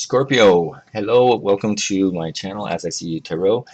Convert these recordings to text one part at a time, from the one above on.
Scorpio, hello, welcome to my channel As I See You Tarot.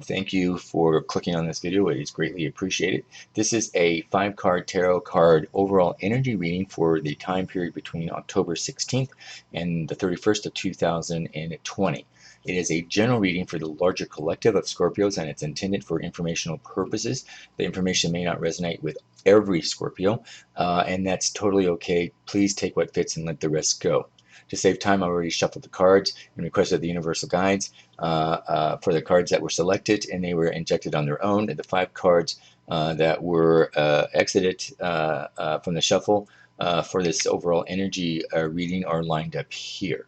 Thank you for clicking on this video. It is greatly appreciated. This is a 5-card tarot card overall energy reading for the time period between October 16th and the 31st of 2020. It is a general reading for the larger collective of Scorpios, and it's intended for informational purposes. The information may not resonate with every Scorpio, and that's totally okay. Please take what fits and let the rest go. To save time, I already shuffled the cards and requested the universal guides for the cards that were selected, and they were injected on their own. And the 5 cards that were exited from the shuffle for this overall energy reading are lined up here.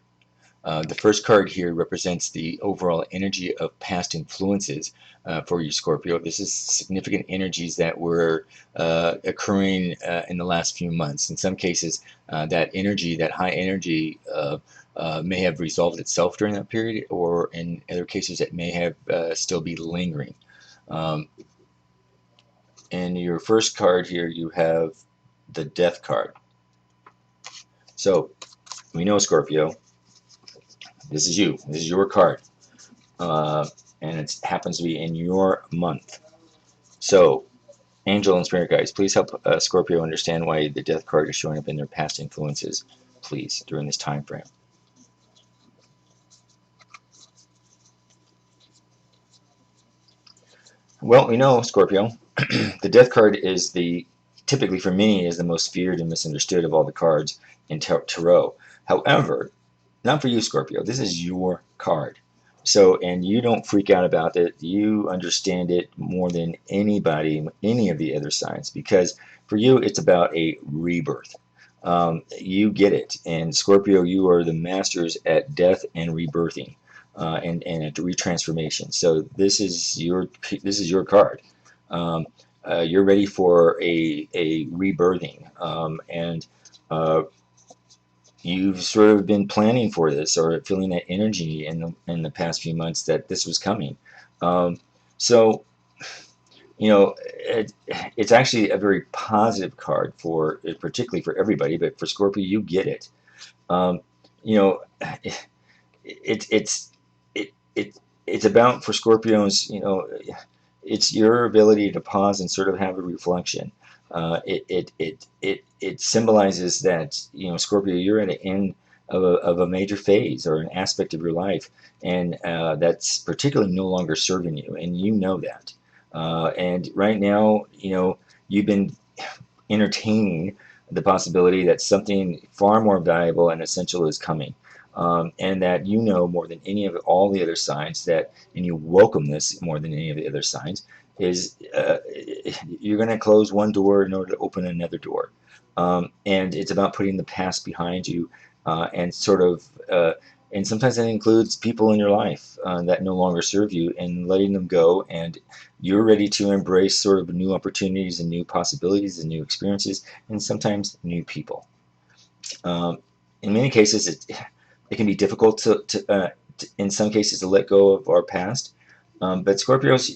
The first card here represents the overall energy of past influences for you, Scorpio. This is significant energies that were occurring in the last few months. In some cases, that energy, that high energy, may have resolved itself during that period, or in other cases, it may have still be lingering. In your first card here, you have the Death card. So we know, Scorpio, this is you. This is your card. And it happens to be in your month. So, angel and spirit guides, please help Scorpio understand why the Death card is showing up in their past influences, please, during this time frame. Well, we know, Scorpio, the Death card is typically for many, is the most feared and misunderstood of all the cards in tarot. However, not for you, Scorpio. This is your card. So, and you don't freak out about it. You understand it more than anybody, any of the other signs, because for you, it's about a rebirth. You get it. And Scorpio, you are the masters at death and rebirthing, and at retransformation. So this is your card. You're ready for a rebirthing, and you've sort of been planning for this, or feeling that energy in the past few months that this was coming. So, you know, it's actually a very positive card for, particularly for everybody, but for Scorpio, you get it. You know, it's it's about, for Scorpios, you know, it's your ability to pause and sort of have a reflection. It symbolizes that, you know, Scorpio, you're at the end of a major phase or an aspect of your life, and that's particularly no longer serving you, and you know that. And right now, you know, you've been entertaining the possibility that something far more valuable and essential is coming. And that, you know, more than any of all the other signs, that, and you welcome this more than any of the other signs, is you're going to close one door in order to open another door. And it's about putting the past behind you, and sort of, and sometimes that includes people in your life that no longer serve you, and letting them go, and you're ready to embrace sort of new opportunities and new possibilities and new experiences, and sometimes new people. In many cases, it can be difficult in some cases, to let go of our past. But Scorpios,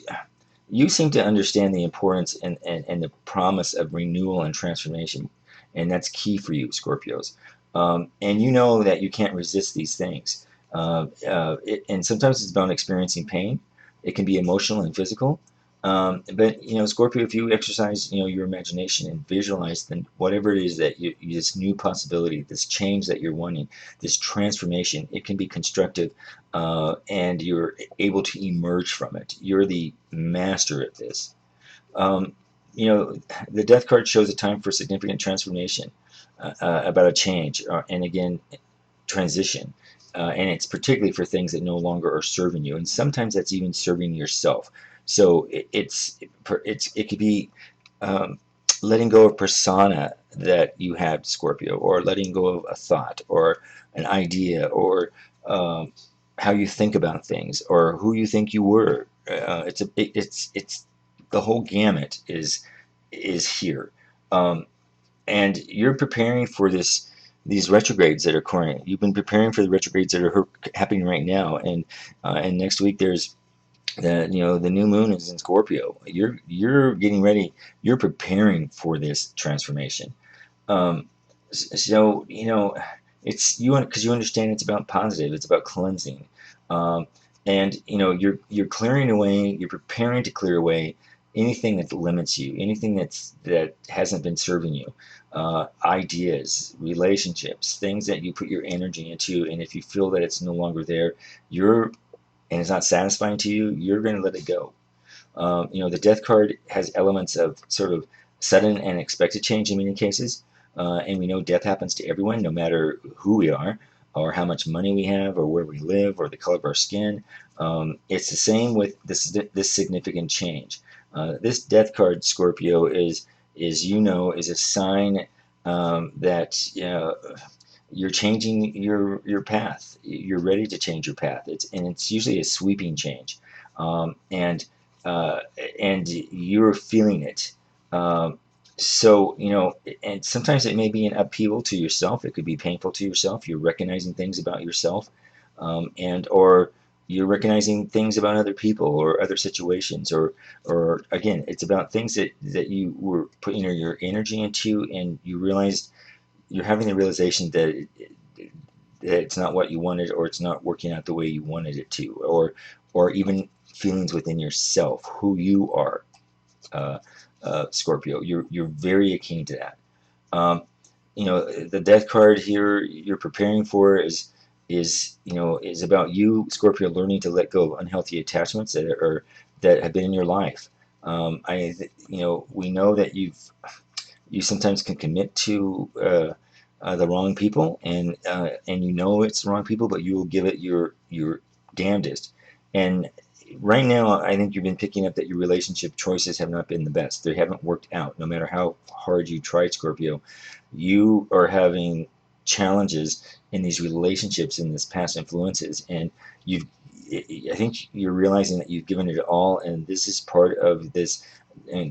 you seem to understand the importance and the promise of renewal and transformation. And that's key for you, Scorpios. And you know that you can't resist these things. And sometimes it's about experiencing pain. It can be emotional and physical. But, you know, Scorpio, if you exercise, you know, your imagination and visualize then whatever it is that this new possibility, this change that you're wanting, this transformation, it can be constructive, and you're able to emerge from it. You're the master at this. You know, the Death card shows a time for significant transformation, about a change, and again, transition. And it's particularly for things that no longer are serving you, and sometimes that's even serving yourself. So it could be letting go of persona that you had, Scorpio, or letting go of a thought or an idea, or how you think about things, or who you think you were. It's the whole gamut is here, and you're preparing for these retrogrades that are occurring. You've been preparing for the retrogrades that are happening right now, and next week there's the new moon is in Scorpio. You're getting ready. You're preparing for this transformation. So, you know, It's you because you understand it's about positive. It's about cleansing, um, and you're clearing away. You're preparing to clear away anything that limits you, anything that hasn't been serving you, ideas, relationships, things that you put your energy into, and if you feel that it's no longer there, you're and it's not satisfying to you, you're going to let it go. The death card has elements of sort of sudden and expected change in many cases. And we know death happens to everyone, no matter who we are, or how much money we have, or where we live, or the color of our skin. It's the same with this significant change. This death card, Scorpio, is a sign that you're changing your path. You're ready to change your path. It's usually a sweeping change, um, and uh, and you're feeling it. Um, and sometimes it may be an upheaval to yourself. It could be painful to yourself. You're recognizing things about yourself, and or you're recognizing things about other people or other situations, or again, it's about things that you were putting your energy into, and you realized you're having the realization that it's not what you wanted, or it's not working out the way you wanted it to, or even feelings within yourself, who you are, uh, Scorpio. You're very akin to that. Um, the death card here you're preparing for is about you, Scorpio, learning to let go of unhealthy attachments that have been in your life. We know that you sometimes can commit to the wrong people, and it's the wrong people, but you will give it your damnedest. And right now, I think you've been picking up that your relationship choices have not been the best. They haven't worked out. No matter how hard you tried, Scorpio, you are having challenges in these relationships, in this past influences, and you've. I think you're realizing that you've given it all, and this is part of this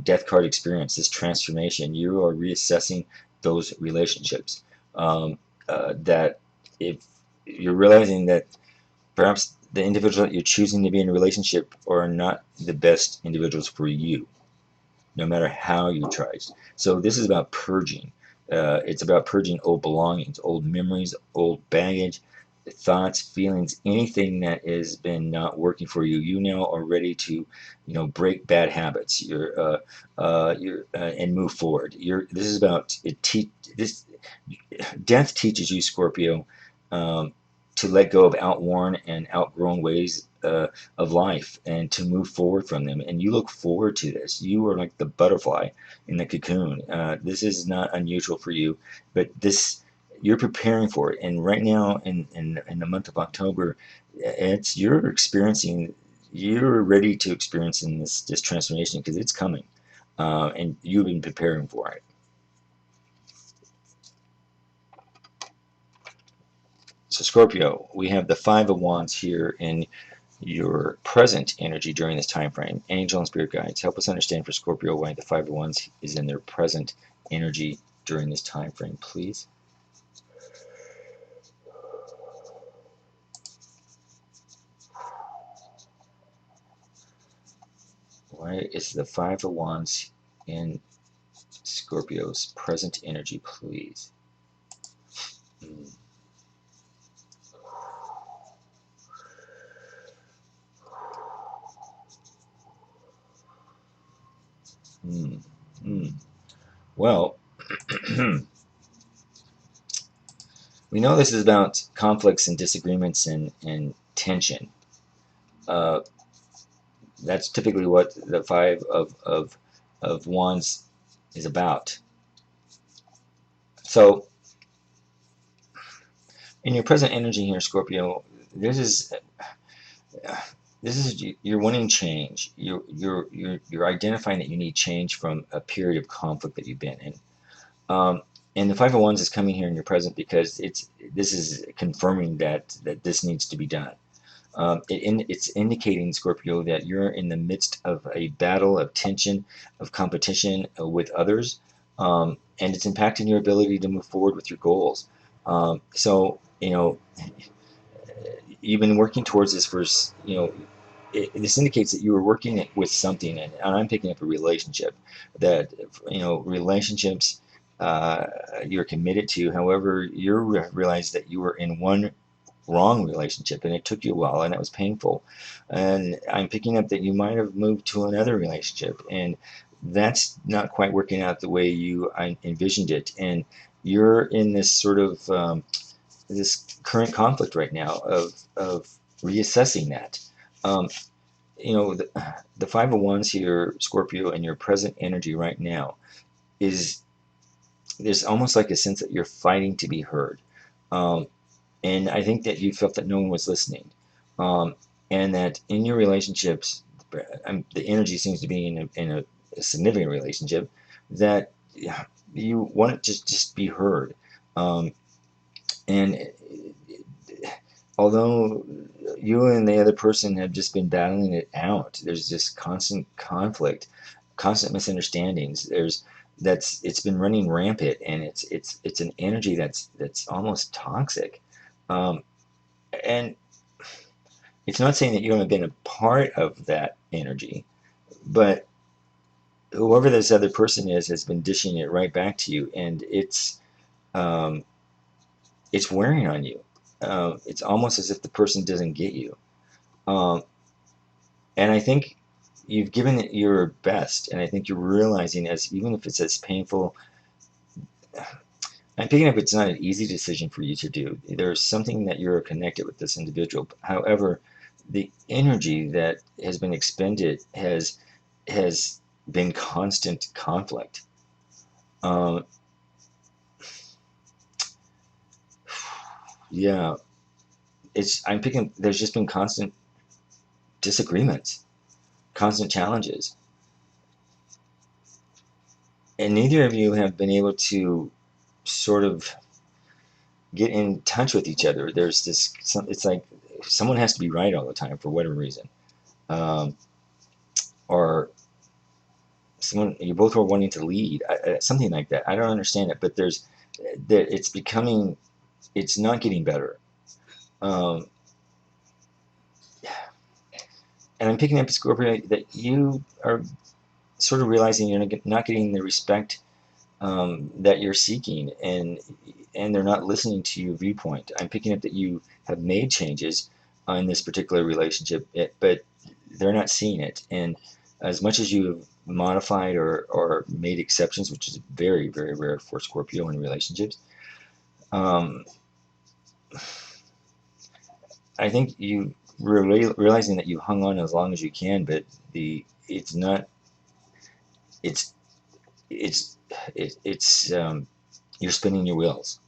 death card experience, this transformation. You are reassessing those relationships. That if you're realizing that perhaps the individuals that you're choosing to be in a relationship are not the best individuals for you, no matter how you try. So this is about purging. It's about purging old belongings, old memories, old baggage, thoughts, feelings, anything that has been not working for you. You now are ready to, break bad habits. And move forward. This is about it. This death teaches you, Scorpio, um, to let go of outworn and outgrown ways of life and to move forward from them. And you look forward to this. You are like the butterfly in the cocoon. This is not unusual for you, but you're preparing for it. And right now, in the month of October, you're ready to experience in this transformation because it's coming, and you've been preparing for it. So Scorpio, we have the Five of Wands here in your present energy during this time frame. Angel and spirit guides, help us understand for Scorpio why the Five of Wands is in their present energy during this time frame, please. Why is the Five of Wands in Scorpio's present energy, please? Mm. Mm. Mm. Well, we know this is about conflicts and disagreements and tension. Uh, that's typically what the Five of Wands is about. So, in your present energy here, Scorpio, this is you're wanting change. You're identifying that you need change from a period of conflict that you've been in. And the Five of Wands is coming here in your present because this is confirming that this needs to be done. It's indicating, Scorpio, that you're in the midst of a battle of tension, of competition with others, and it's impacting your ability to move forward with your goals. So, you've been working towards this for, this indicates that you were working with something, and I'm picking up a relationship that, relationships you're committed to. However, you realize that you were in one wrong relationship and it took you a while and it was painful. And I'm picking up that you might have moved to another relationship and that's not quite working out the way you envisioned it. And you're in this sort of this current conflict right now of reassessing that. Um, the 501s here, Scorpio, and your present energy right now is there's almost like a sense that you're fighting to be heard. Um, and I think that you felt that no one was listening, um, and that in your relationships, the energy seems to be a significant relationship that yeah, you want to just be heard. And although you and the other person have just been battling it out, there's just constant conflict, constant misunderstandings. It's been running rampant, and it's an energy that's almost toxic. Um, and it's not saying that you haven't been a part of that energy, but whoever this other person is has been dishing it right back to you, and um, it's wearing on you. It's almost as if the person doesn't get you. Um, and I think you've given it your best, and I think you're realizing, as even if it's as painful, I'm picking up it's not an easy decision for you to do. There's something that you're connected with this individual. However, the energy that has been expended has been constant conflict. Um, yeah, I'm picking. There's just been constant disagreements, constant challenges, and neither of you have been able to sort of get in touch with each other. There's this. It's like someone has to be right all the time for whatever reason, um, or someone you both were wanting to lead, something like that. I don't understand it, but it's becoming. It's not getting better. Um, and I'm picking up a Scorpio that you are sort of realizing you're not getting the respect that you're seeking, and they're not listening to your viewpoint. I'm picking up that you have made changes in this particular relationship, but they're not seeing it. And as much as you have modified or made exceptions, which is very, very rare for Scorpio in relationships, um, I think you realizing that you hung on as long as you can, but it's not it's it's it's you're spinning your wheels.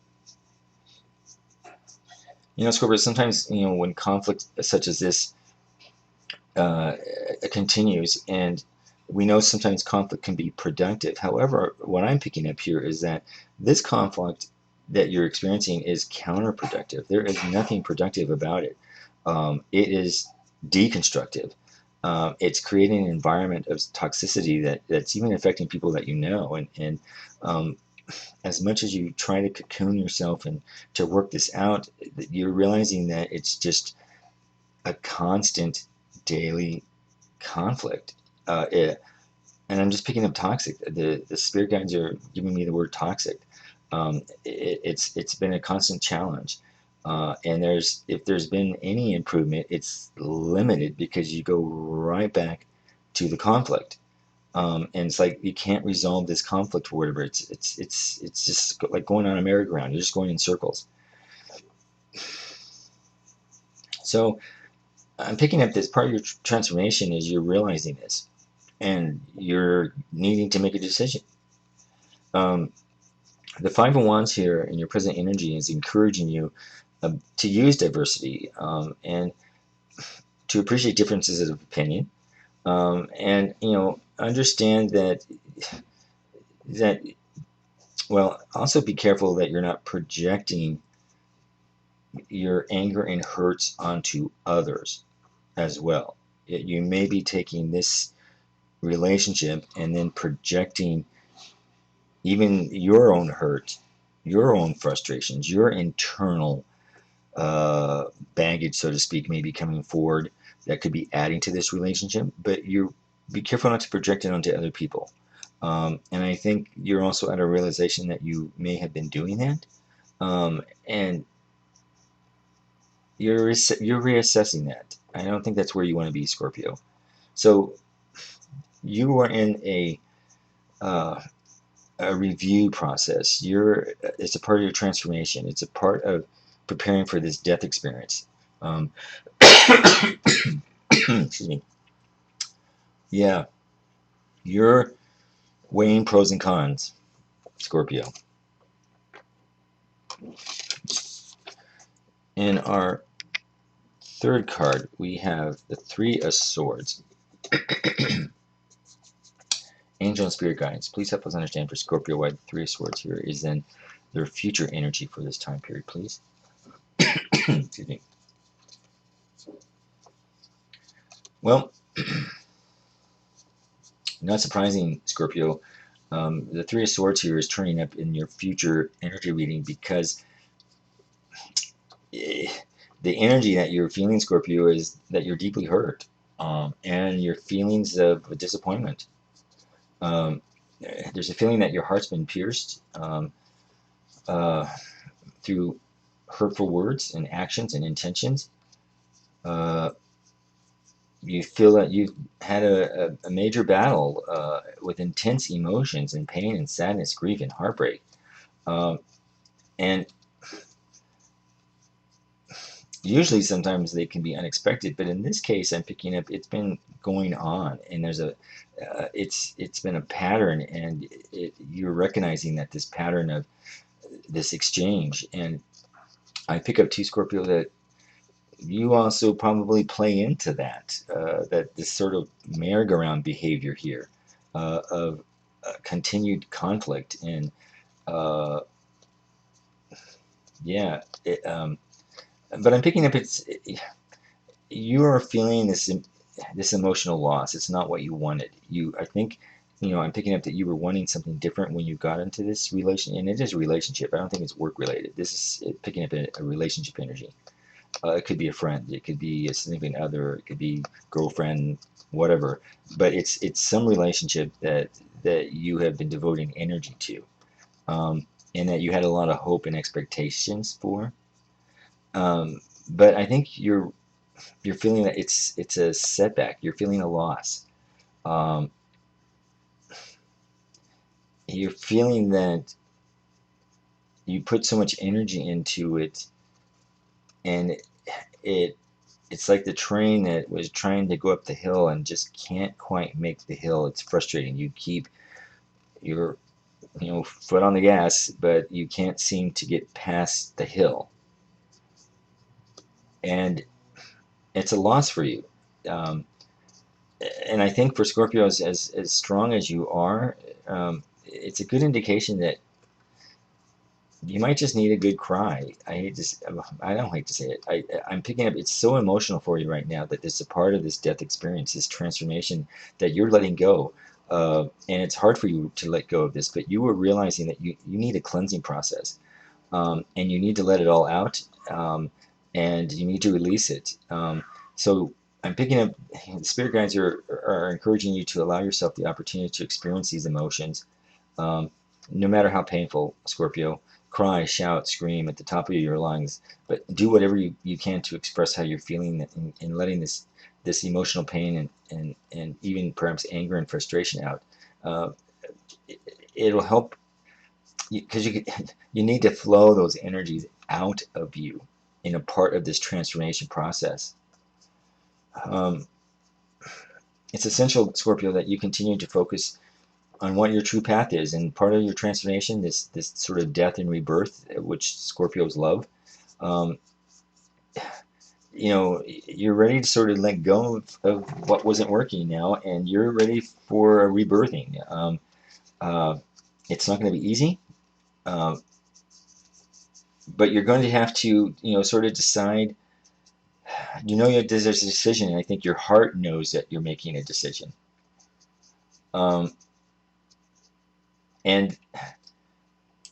Scorpio, sometimes, when conflict such as this uh, continues, and we know sometimes conflict can be productive. However, what I'm picking up here is that this conflict that you're experiencing is counterproductive. There is nothing productive about it. It is deconstructive. It's creating an environment of toxicity that's even affecting people that you know. And um, as much as you try to cocoon yourself and to work this out, you're realizing that it's just a constant daily conflict. And I'm just picking up toxic. The spirit guides are giving me the word toxic. It's been a constant challenge. And if there's been any improvement, it's limited because you go right back to the conflict. And it's like you can't resolve this conflict or whatever. It's just like going on a merry-go-round. You're just going in circles. So I'm picking up this part of your transformation is you're realizing this, and you're needing to make a decision. Um, the 501s here in your present energy is encouraging you to use diversity, and to appreciate differences of opinion, and understand that well, also be careful that you're not projecting your anger and hurts onto others as well. You may be taking this relationship and then projecting even your own hurt, your own frustrations, your internal uh, baggage, so to speak, may be coming forward that could be adding to this relationship. But you be careful not to project it onto other people. And I think you're also at a realization that you may have been doing that, and you're reassessing that. I don't think that's where you want to be, Scorpio. So you are in uh, a review process. It's a part of your transformation. It's a part of preparing for this death experience. Um, excuse me. Yeah, you're weighing pros and cons, Scorpio. In our third card, we have the Three of Swords. Angel and Spirit Guidance. Please help us understand for Scorpio why the Three of Swords here is in their future energy for this time period, please. Excuse me. Well, not surprising, Scorpio. The Three of Swords here is turning up in your future energy reading because the energy that you're feeling, Scorpio, is that you're deeply hurt, and your feelings of disappointment. Um, there's a feeling that your heart's been pierced uh, through hurtful words and actions and intentions. Uh, you feel that you've had a major battle with intense emotions and pain and sadness, grief and heartbreak. Um, and usually sometimes they can be unexpected, but in this case I'm picking up it's been going on, and it's been a pattern, and you're recognizing that this pattern of this exchange. And I pick up too, Scorpio, that you also probably play into that this sort of merry-go-round behavior here of continued conflict. And uh, yeah, but I'm picking up you are feeling this emotional loss. It's not what you wanted. I think, I'm picking up that you were wanting something different when you got into this relation, and it is a relationship. I don't think it's work related. This is picking up a relationship energy. It could be a friend, it could be a significant other, it could be girlfriend, whatever. But it's some relationship that you have been devoting energy to, and that you had a lot of hope and expectations for. But I think you're feeling that it's a setback. You're feeling a loss. Um, you're feeling that you put so much energy into it, and it it's like the train that was trying to go up the hill and just can't quite make the hill. It's frustrating. You keep your foot on the gas, but you can't seem to get past the hill, and it's a loss for you. Um, and I think for Scorpio, as strong as you are, it's a good indication that you might just need a good cry. I don't hate to say it. I'm picking up. It's so emotional for you right now that it's a part of this death experience, this transformation that you're letting go. And it's hard for you to let go of this, but you were realizing that you need a cleansing process, and you need to let it all out, and you need to release it. So I'm picking up. The spirit guides are encouraging you to allow yourself the opportunity to experience these emotions, um, no matter how painful, Scorpio. Cry, shout, scream at the top of your lungs, but do whatever you can to express how you're feeling, and letting this emotional pain and even perhaps anger and frustration out. Uh, it'll help because you need to flow those energies out of you in a part of this transformation process. Um, it's essential, Scorpio, that you continue to focus on what your true path is, and part of your transformation, this sort of death and rebirth, which Scorpios love. Um, you're ready to sort of let go of what wasn't working now, and you're ready for a rebirthing. Uh, it's not going to be easy, uh, but you're going to have to, sort of decide. There's a decision, and I think your heart knows that you're making a decision. And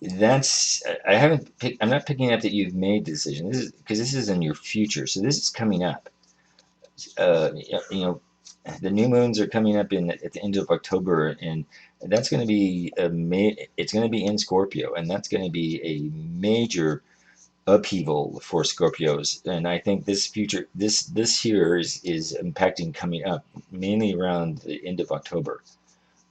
that's I'm not picking up that you've made the decision. This is because this is in your future, so this is coming up. Uh, you know, the new moons are coming up in at the end of October, and that's going to be it's going to be in Scorpio, and that's going to be a major upheaval for Scorpios. And I think this year is impacting coming up mainly around the end of October,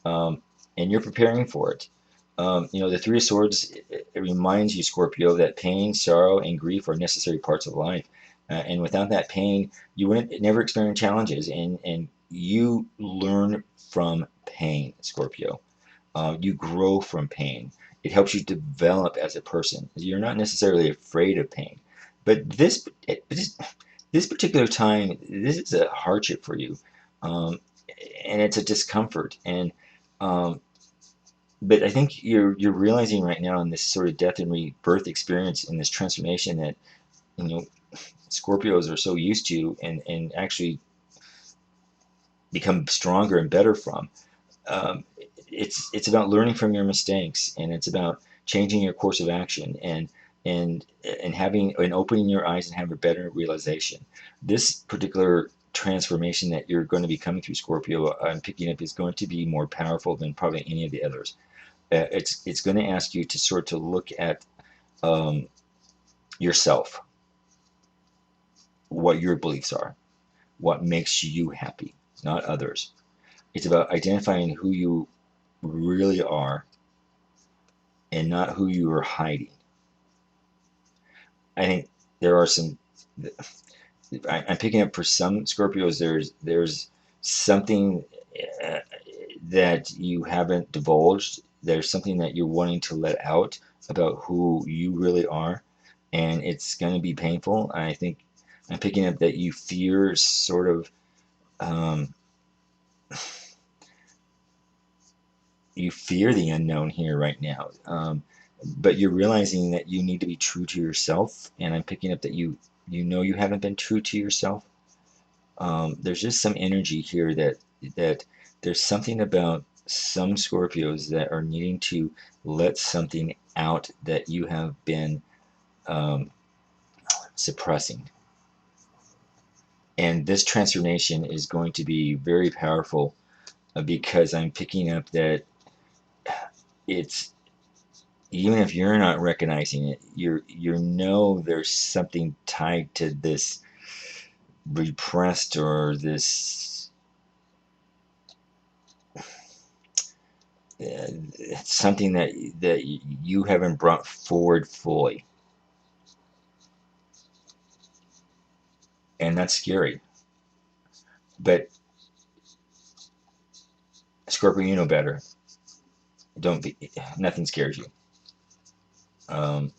um, and you're preparing for it. The Three of Swords, it reminds you, Scorpio, that pain, sorrow, and grief are necessary parts of life. And without that pain, you wouldn't never experience challenges. And you learn from pain, Scorpio. You grow from pain. It helps you develop as a person. You're not necessarily afraid of pain. But this particular time, this is a hardship for you. Um, and it's a discomfort. And um, but I think you're realizing right now in this sort of death and rebirth experience in this transformation that you know Scorpios are so used to and actually become stronger and better from. Um, it's about learning from your mistakes, and it's about changing your course of action and and having and opening your eyes and have a better realization. This particular transformation that you're going to be coming through, Scorpio, I'm picking up, is going to be more powerful than probably any of the others. It's going to ask you to sort of look at um, yourself, what your beliefs are, what makes you happy, not others. It's about identifying who you really are and not who you are hiding. I think there are some. I'm picking up for some Scorpios. There's something uh, that you haven't divulged. There's something that you're wanting to let out about who you really are, and it's going to be painful. I think I'm picking up that you fear sort of um, you fear the unknown here right now, but you're realizing that you need to be true to yourself. And I'm picking up that you know you haven't been true to yourself. There's just some energy here that there's something about some Scorpios that are needing to let something out that you have been um, suppressing. And this transformation is going to be very powerful because I'm picking up that it's even if you're not recognizing it, you know there's something tied to this repressed or this uh, something that you haven't brought forward fully, and that's scary. But Scorpio, you know better. Don't be. Nothing scares you. Um,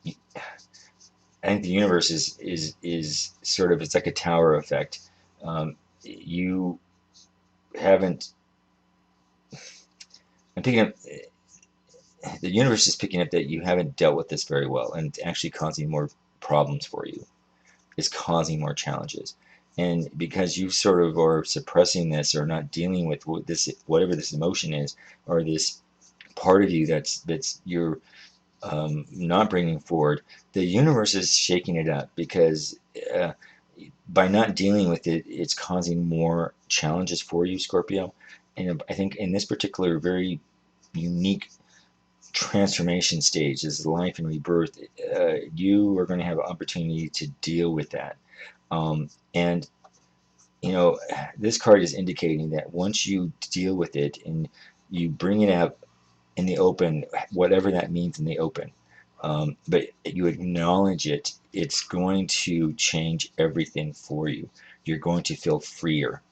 I think the universe is sort of, it's like a tower effect. You haven't. I'm picking up. The universe is picking up that you haven't dealt with this very well, and it's actually causing more problems for you. It's causing more challenges, and because you sort of are suppressing this or not dealing with whatever this emotion is, or this part of you that's you're not bringing forward, the universe is shaking it up because uh, by not dealing with it, it's causing more challenges for you, Scorpio. And I think in this particular very unique transformation stage, this life and rebirth, you are going to have an opportunity to deal with that. And this card is indicating that once you deal with it and you bring it out in the open, whatever that means in the open, but you acknowledge it, it's going to change everything for you. You're going to feel freer.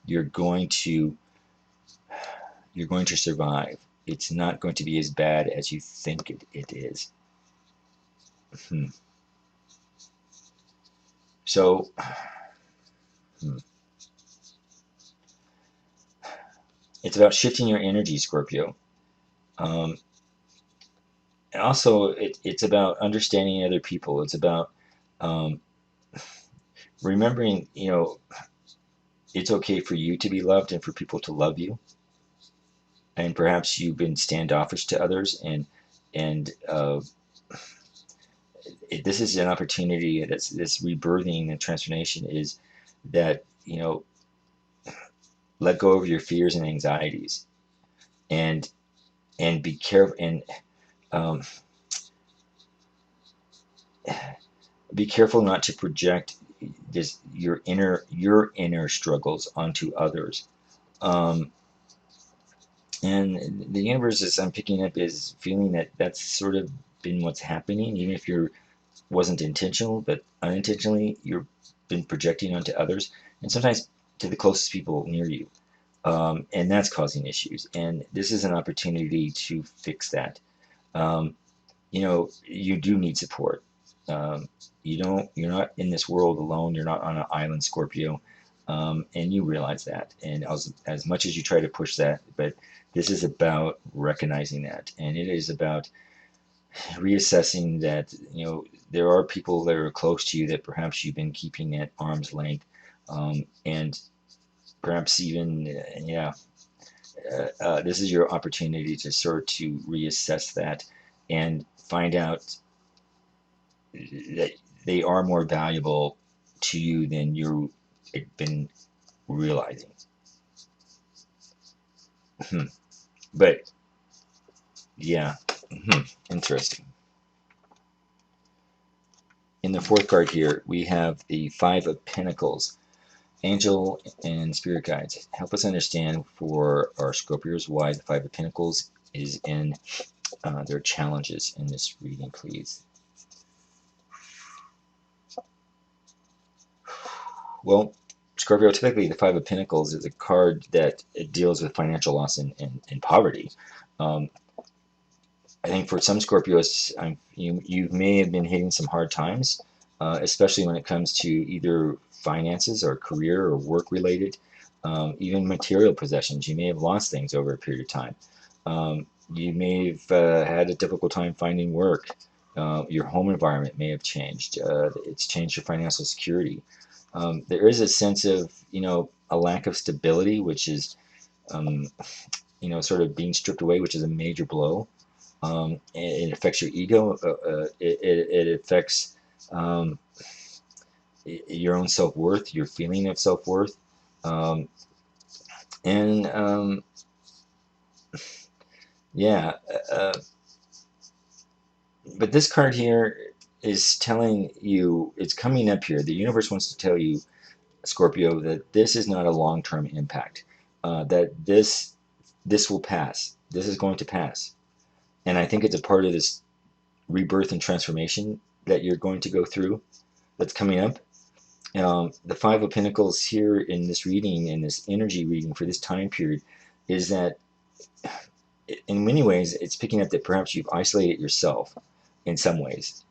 You're going to you're going to survive. It's not going to be as bad as you think it is. Hmm. So, hmm, it's about shifting your energy, Scorpio. Um, and also, it's about understanding other people. It's about um, remembering, it's okay for you to be loved and for people to love you. And perhaps you've been standoffish to others, and this is an opportunity. That's this rebirthing and transformation is that let go of your fears and anxieties, and be careful, and um, be careful not to project this your inner struggles onto others. Um, and the universe, as I'm picking up, is feeling that that's sort of been what's happening, even if you're wasn't intentional, but unintentionally you've been projecting onto others, and sometimes to the closest people near you, and that's causing issues. And this is an opportunity to fix that. Um, you do need support. Um, you're not in this world alone. You're not on an island, Scorpio, and you realize that. And as much as you try to push that, but this is about recognizing that, and it is about reassessing that. There are people that are close to you that perhaps you've been keeping at arm's length, and perhaps even yeah, this is your opportunity to sort to reassess that and find out that they are more valuable to you than you've been realizing. But yeah, interesting. In the fourth card here, we have the Five of Pentacles. Angel and spirit guides, help us understand for our Scorpios why the Five of Pentacles is in their challenges in this reading, please. Well, Scorpio, typically the Five of Pentacles is a card that it deals with financial loss and poverty. Um, I think for some Scorpios, you may have been hitting some hard times, especially when it comes to either finances or career or work related, even material possessions. You may have lost things over a period of time. You may have had a difficult time finding work. Your home environment may have changed. It's changed your financial security. There is a sense of a lack of stability, which is um, sort of being stripped away, which is a major blow. It affects your ego. It affects um, your own self worth, your feeling of self worth, um, and yeah. Uh, but this card here is telling you, it's coming up here. The universe wants to tell you, Scorpio, that this is not a long term impact. That this will pass. This is going to pass, and I think it's a part of this rebirth and transformation that you're going to go through. That's coming up. The Five of Pentacles here in this reading, in this energy reading for this time period, is that in many ways it's picking up that perhaps you've isolated yourself in some ways.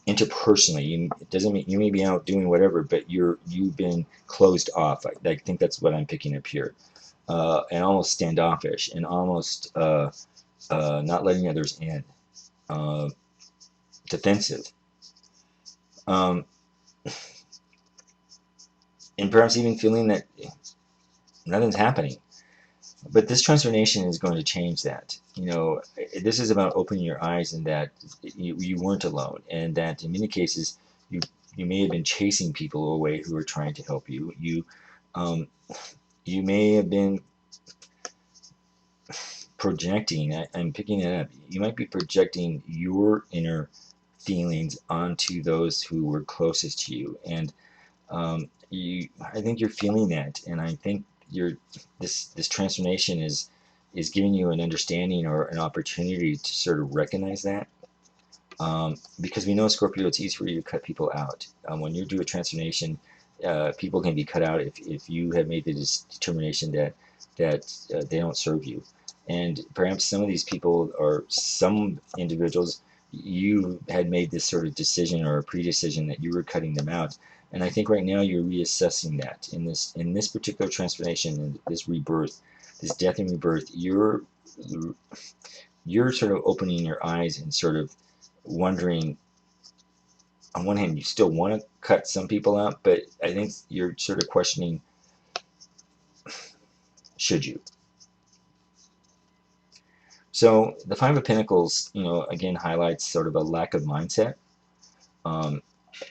Interpersonally, it doesn't mean you may be out doing whatever, but you've been closed off. I think that's what I'm picking up here, and almost standoffish, and almost not letting others in, uh, defensive. Um, and perhaps even feeling that nothing's happening. But this transformation is going to change that. This is about opening your eyes, and that you weren't alone, and that in many cases you you may have been chasing people away who are trying to help you. Um, you may have been projecting. I'm picking it up. You might be projecting your inner feelings onto those who were closest to you, and I think you're feeling that, and I think this transformation is giving you an understanding or an opportunity to sort of recognize that, because we know, Scorpio, it's easy for you to cut people out. When you do a transformation, people can be cut out if you have made the determination that they don't serve you, and perhaps some of these people or some individuals, you had made this sort of decision or a pre-decision that you were cutting them out. And I think right now you're reassessing that in this particular transformation, and this rebirth, this death and rebirth. You're sort of opening your eyes and sort of wondering. On one hand, you still want to cut some people out, but I think you're sort of questioning, should you? So the Five of Pentacles, again highlights sort of a lack of mindset. Um,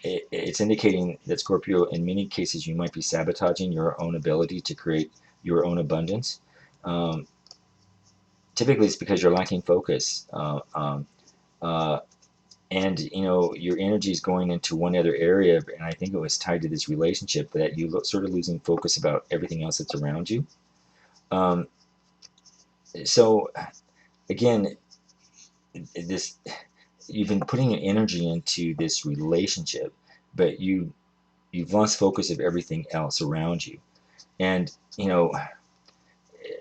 it's indicating that Scorpio, in many cases, you might be sabotaging your own ability to create your own abundance. Um, Typically, it's because you're lacking focus. Uh, and your energy is going into one other area, and I think it was tied to this relationship that you sort of losing focus about everything else that's around you. Um, so again, this you've been putting an energy into this relationship, but you've lost focus of everything else around you. And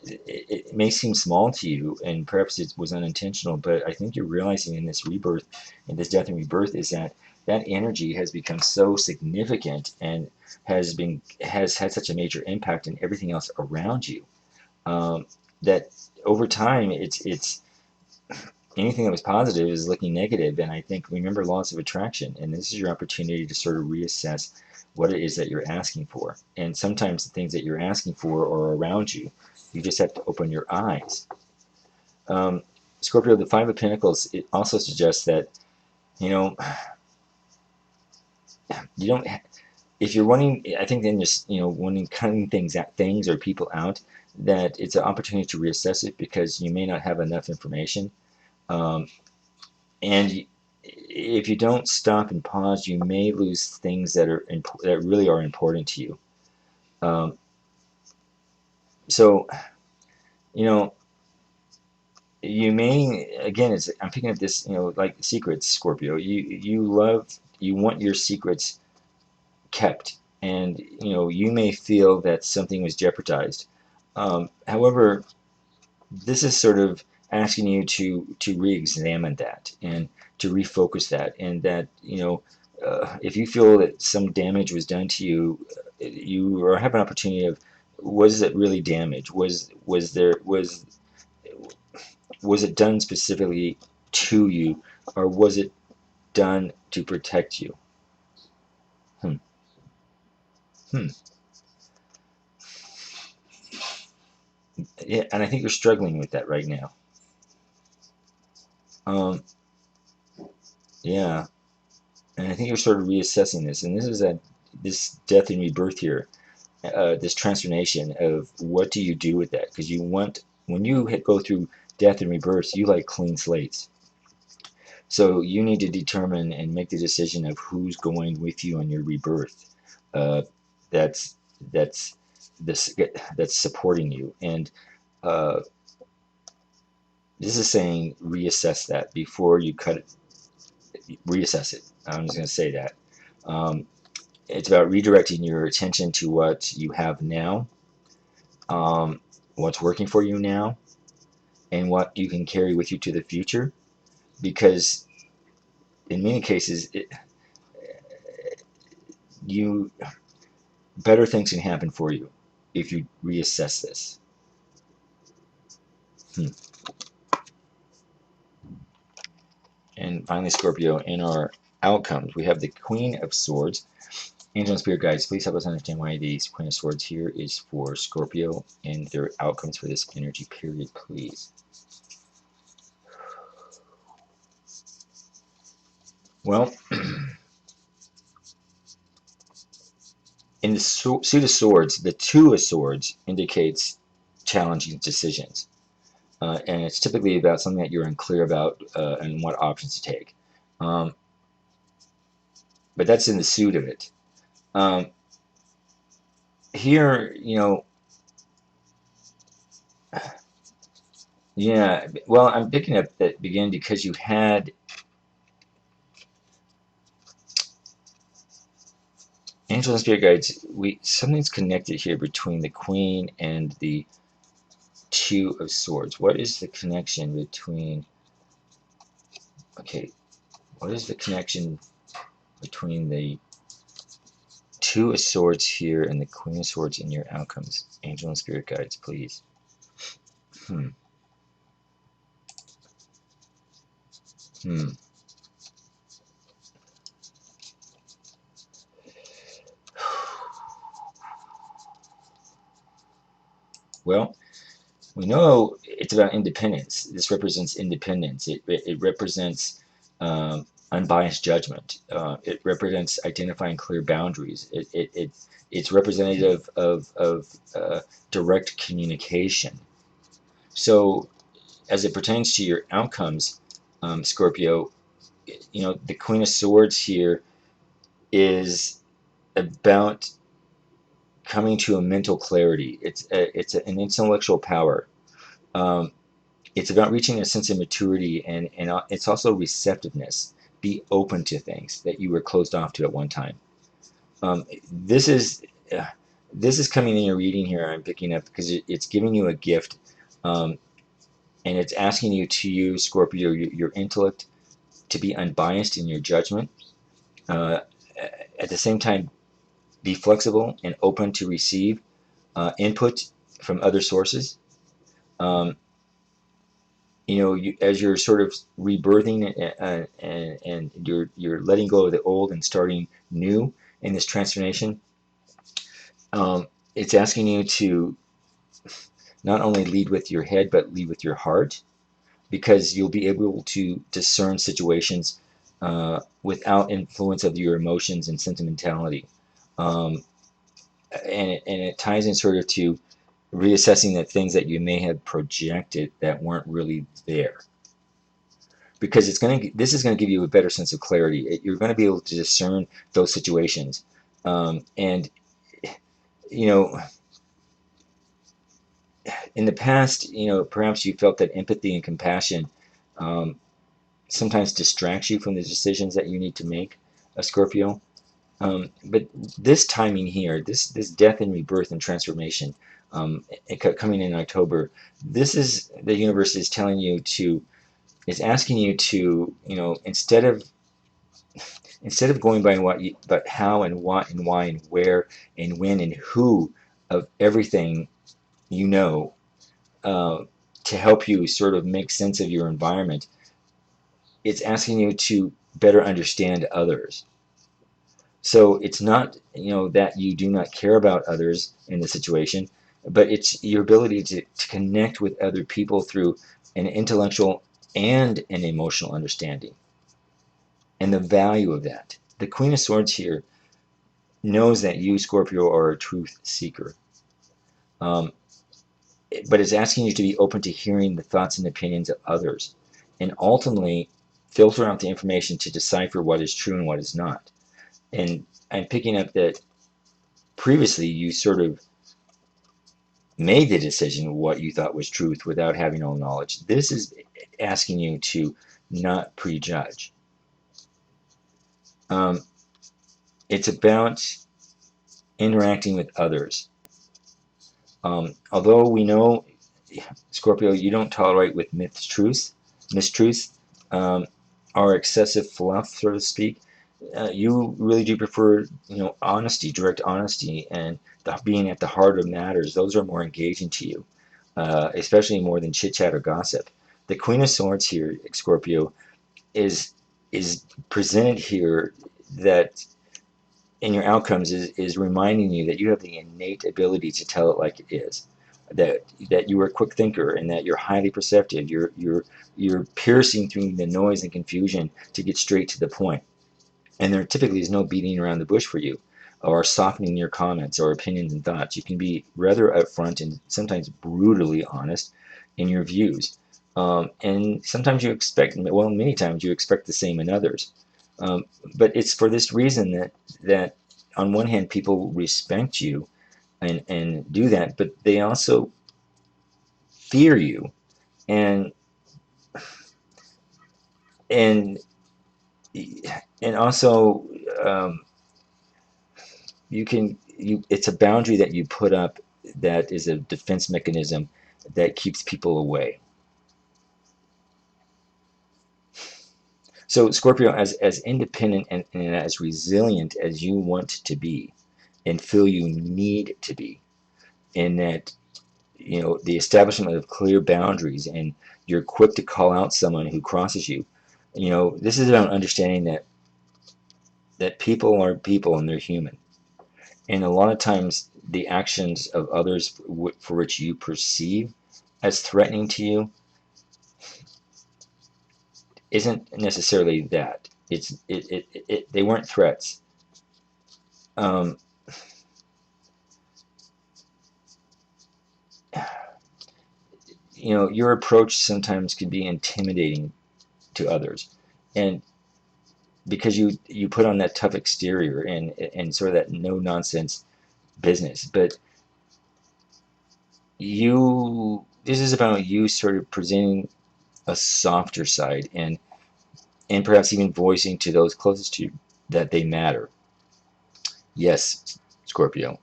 it may seem small to you, and perhaps it was unintentional, but I think you're realizing in this rebirth, in this death and rebirth, is that that energy has become so significant and has had such a major impact in everything else around you, that over time it's anything that was positive is looking negative. And I think, remember, laws of attraction, and this is your opportunity to sort of reassess what it is that you're asking for. And sometimes the things that you're asking for are around you. You just have to open your eyes. um, Scorpio, the Five of Pentacles, it also suggests that you know you don't if you're wanting, I think, then just wanting cutting things or people out, that it's an opportunity to reassess it, because you may not have enough information. um, and if you don't stop and pause, you may lose things that really are important to you. Um, so you know you may, again, I'm picking up this, like secrets, Scorpio. You want your secrets kept, and you may feel that something was jeopardized. However, this is sort of asking you to re-examine that and to refocus that, and that if you feel that some damage was done to you, you or have an opportunity of, was it really damage? Was it done specifically to you, or was it done to protect you? Hmm. Hmm. Yeah, and I think you're struggling with that right now. Um, yeah, and I think you're sort of reassessing this, and this death and rebirth here, this transformation of what do you do with that? Because when you go through death and rebirth, you like clean slates. So you need to determine and make the decision of who's going with you on your rebirth. Uh, that's that's this that's supporting you, and uh, this is saying reassess that before you cut it. Reassess it. I'm just going to say that. Um, it's about redirecting your attention to what you have now, um, what's working for you now, and what you can carry with you to the future. Because in many cases, you better things can happen for you if you reassess this. Hmm. And finally, Scorpio, in our outcomes, we have the Queen of Swords. Angel and Spirit Guides, please help us understand why the Queen of Swords here is for Scorpio and their outcomes for this energy period, please. Well, in the suit of swords, the two of swords indicates challenging decisions. And it's typically about something that you're unclear about, and what options to take. Um, but that's in the suit of it. Um, Here, yeah, well, I'm picking up that begin because you had Angel and Spirit Guides. Something's connected here between the Queen and the Two of Swords. What is the connection between? Okay, what is the connection between the Two of Swords here and the Queen of Swords in your outcomes? Angel and Spirit Guides, please. Hmm. Hmm. Well, we know it's about independence. This represents independence. It represents unbiased judgment. It represents identifying clear boundaries. It's representative of direct communication. So, as it pertains to your outcomes, Scorpio, the Queen of Swords here is about coming to a mental clarity. An intellectual power. Um, it's about reaching a sense of maturity, and it's also receptiveness. Be open to things that you were closed off to at one time. Um, this is uh, this is coming in your reading here. I'm picking up because it's giving you a gift, um, and it's asking you to use Scorpio your intellect to be unbiased in your judgment. Uh, at the same time, be flexible and open to receive input from other sources. Um, as you're sort of rebirthing and you're letting go of the old and starting new in this transformation. It's asking you to not only lead with your head but lead with your heart, because you'll be able to discern situations without influence of your emotions and sentimentality. Um, and it ties in sort of to reassessing the things that you may have projected that weren't really there, because this is going to give you a better sense of clarity. You're going to be able to discern those situations, and you know in the past, perhaps you felt that empathy and compassion um, sometimes distracts you from the decisions that you need to make, a Scorpio. But this timing here, this death and rebirth and transformation, coming in October, this is the universe is asking you to, instead of going by but how and what and why and where and when and who of everything, you know, uh, to help you sort of make sense of your environment. It's asking you to better understand others. So it's not, that you do not care about others in the situation, but it's your ability to connect with other people through an intellectual and an emotional understanding, and the value of that. The Queen of Swords here knows that you, Scorpio, are a truth seeker. Um, but it's asking you to be open to hearing the thoughts and opinions of others, and ultimately filter out the information to decipher what is true and what is not. And I'm picking up that previously you sort of made the decision what you thought was truth without having all knowledge. This is asking you to not prejudge. Um, it's about interacting with others. Although we know, Scorpio, you don't tolerate with mistruths, um, or excessive fluff, so to speak. You really do prefer, honesty, direct honesty, and being at the heart of matters. Those are more engaging to you, especially more than chit chat or gossip. The Queen of Swords here, Scorpio, is is presented here that in your outcomes is reminding you that you have the innate ability to tell it like it is, that you are a quick thinker and that you're highly perceptive. You're piercing through the noise and confusion to get straight to the point, and there typically is no beating around the bush for you or softening your comments or opinions and thoughts. You can be rather upfront and sometimes brutally honest in your views. And sometimes many times you expect the same in others. Um, but it's for this reason that on one hand, people respect you and do that, but they also fear you, and and and also, um, it's a boundary that you put up that is a defense mechanism that keeps people away. So Scorpio, as independent and as resilient as you want to be and feel you need to be, in that, the establishment of clear boundaries, and you're quick to call out someone who crosses you. This is about understanding that people are people and they're human. And a lot of times, the actions of others for which you perceive as threatening to you isn't necessarily that. They weren't threats. Um, your approach sometimes can be intimidating to others, and because you put on that tough exterior and sort of that no nonsense business, but this is about you sort of presenting a softer side, and perhaps even voicing to those closest to you that they matter. Yes, Scorpio,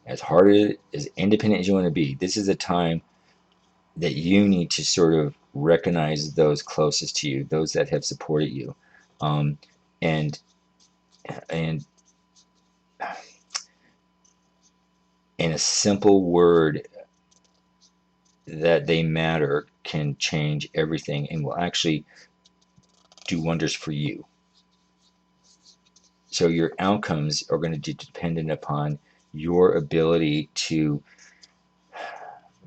as hard as independent as you want to be, this is a time that you need to sort of recognize those closest to you, those that have supported you, um, and and in a simple word that they matter can change everything and will actually do wonders for you. So your outcomes are going to be dependent upon your ability to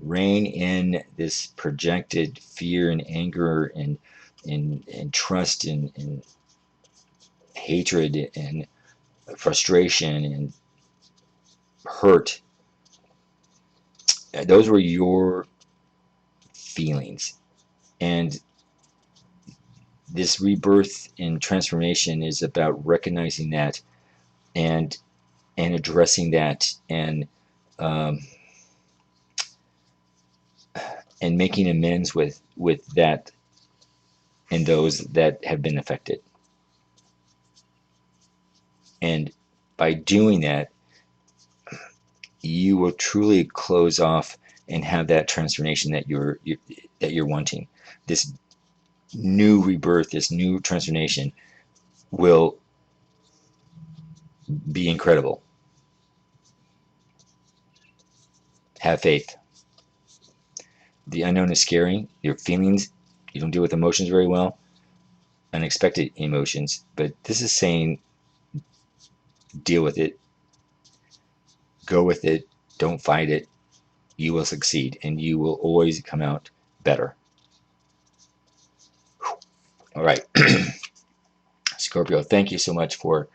rein in this projected fear and anger and trust and hatred and frustration and hurt. Those were your feelings. And this rebirth and transformation is about recognizing that and addressing that um, and making amends with that and those that have been affected. And by doing that, you will truly close off and have that transformation that you're wanting. This new rebirth, this new transformation will be incredible. Have faith. The unknown is scary. Your feelings, you don't deal with emotions very well, unexpected emotions, but this is saying deal with it, go with it, don't fight it. You will succeed and you will always come out better. All right. Scorpio, thank you so much for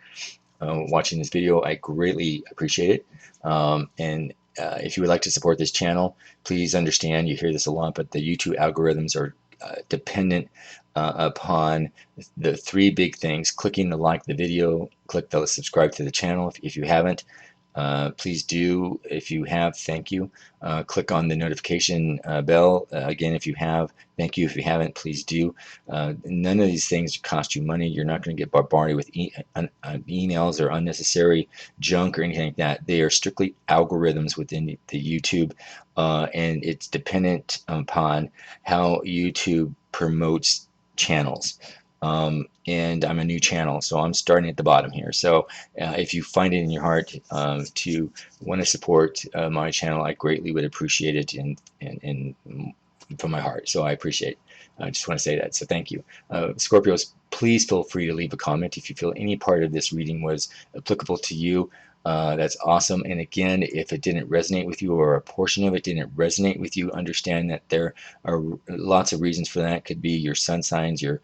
watching this video. I greatly appreciate it. And if you would like to support this channel, please understand, you hear this a lot, but the YouTube algorithms are dependent upon the three big things: clicking the like the video, click the subscribe to the channel if you haven't. Please do. If you have, thank you. Click on the notification bell. Again, if you have, thank you. If you haven't, please do. None of these things cost you money. You're not going to get bombarded with emails or unnecessary junk or anything like that. They are strictly algorithms within the YouTube, and it's dependent upon how YouTube promotes channels. And I'm a new channel, so I'm starting at the bottom here. So if you find it in your heart to want to support my channel, I greatly would appreciate it and from my heart. So I appreciate. I just want to say that. So thank you. Scorpios, please feel free to leave a comment if you feel any part of this reading was applicable to you. That's awesome. And again, if it didn't resonate with you or a portion of it didn't resonate with you, understand that there are lots of reasons for that. It could be your sun signs, your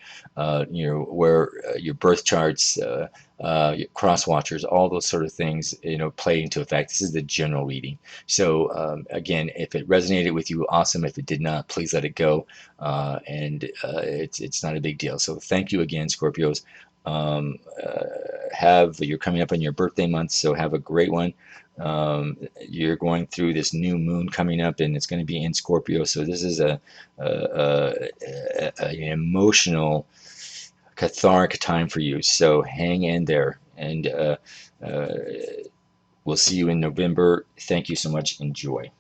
birth charts, your cross watchers, all those sort of things, play into effect. This is the general reading. So again, if it resonated with you, awesome. If it did not, please let it go. It's not a big deal. So thank you again, Scorpios. You're coming up on your birthday month, so have a great one. You're going through this new moon coming up, and it's going to be in Scorpio. So this is an emotional, cathartic time for you. So hang in there, and we'll see you in November. Thank you so much. Enjoy.